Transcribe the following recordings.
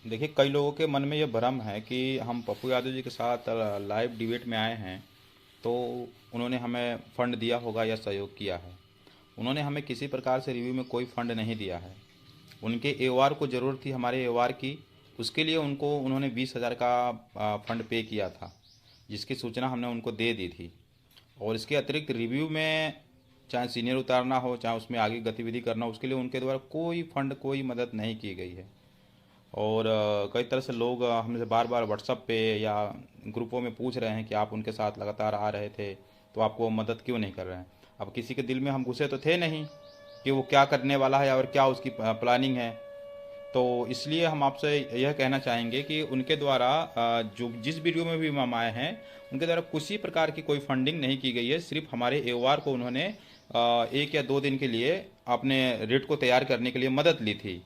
देखिए, कई लोगों के मन में ये भ्रम है कि हम पप्पू यादव जी के साथ लाइव डिबेट में आए हैं, तो उन्होंने हमें फंड दिया होगा या सहयोग किया है। उन्होंने हमें किसी प्रकार से रिव्यू में कोई फंड नहीं दिया है। उनके एओआर को ज़रूरत थी, हमारे एओआर की। उसके लिए उनको उन्होंने 20,000 का फंड पे किया था, जिसकी सूचना हमने उनको दे दी थी। और इसके अतिरिक्त रिव्यू में चाहे सीनियर उतारना हो, चाहे उसमें आगे गतिविधि करना हो, उसके लिए उनके द्वारा कोई फंड, कोई मदद नहीं की गई है। और कई तरह से लोग हमसे बार बार व्हाट्सएप पे या ग्रुपों में पूछ रहे हैं कि आप उनके साथ लगातार आ रहे थे, तो आपको मदद क्यों नहीं कर रहे हैं। अब किसी के दिल में हम घुसे तो थे नहीं कि वो क्या करने वाला है और क्या उसकी प्लानिंग है। तो इसलिए हम आपसे यह कहना चाहेंगे कि उनके द्वारा जो जिस वीडियो में भी हम आए हैं, उनके द्वारा किसी प्रकार की कोई फंडिंग नहीं की गई है। सिर्फ हमारे एओआर को उन्होंने 1 या 2 दिन के लिए अपने रेट को तैयार करने के लिए मदद ली थी।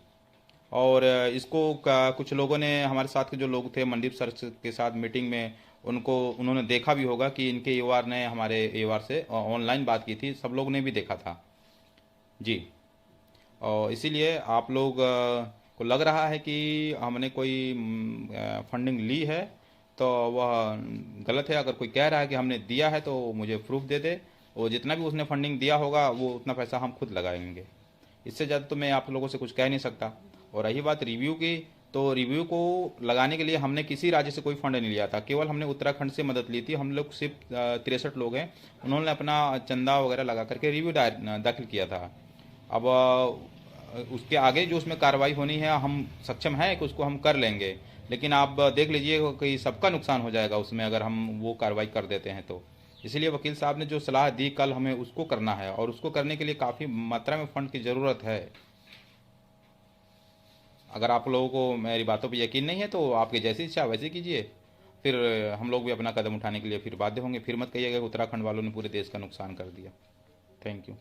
और इसको कुछ लोगों ने, हमारे साथ के जो लोग थे मनदीप सर के साथ मीटिंग में, उनको उन्होंने देखा भी होगा कि इनके एओआर ने हमारे एओआर से ऑनलाइन बात की थी, सब लोग ने भी देखा था। जी। और इसीलिए आप लोग को लग रहा है कि हमने कोई फंडिंग ली है, तो वह गलत है। अगर कोई कह रहा है कि हमने दिया है, तो मुझे प्रूफ दे दे। और जितना भी उसने फंडिंग दिया होगा, वो उतना पैसा हम खुद लगाएंगे। इससे ज़्यादा तो मैं आप लोगों से कुछ कह नहीं सकता। और रही बात रिव्यू की, तो रिव्यू को लगाने के लिए हमने किसी राज्य से कोई फंड नहीं लिया था, केवल हमने उत्तराखंड से मदद ली थी। हम लोग सिर्फ 63 लोग हैं, उन्होंने अपना चंदा वगैरह लगा करके रिव्यू दाखिल किया था। अब उसके आगे जो उसमें कार्रवाई होनी है, हम सक्षम हैं कि उसको हम कर लेंगे। लेकिन आप देख लीजिए कि सबका नुकसान हो जाएगा उसमें, अगर हम वो कार्रवाई कर देते हैं तो। इसीलिए वकील साहब ने जो सलाह दी कल, हमें उसको करना है, और उसको करने के लिए काफ़ी मात्रा में फंड की ज़रूरत है। अगर आप लोगों को मेरी बातों पर यकीन नहीं है, तो आपकी जैसी इच्छा वैसे कीजिए। फिर हम लोग भी अपना कदम उठाने के लिए फिर बाध्य होंगे। फिर मत कहिएगा कि उत्तराखंड वालों ने पूरे देश का नुकसान कर दिया। Thank you.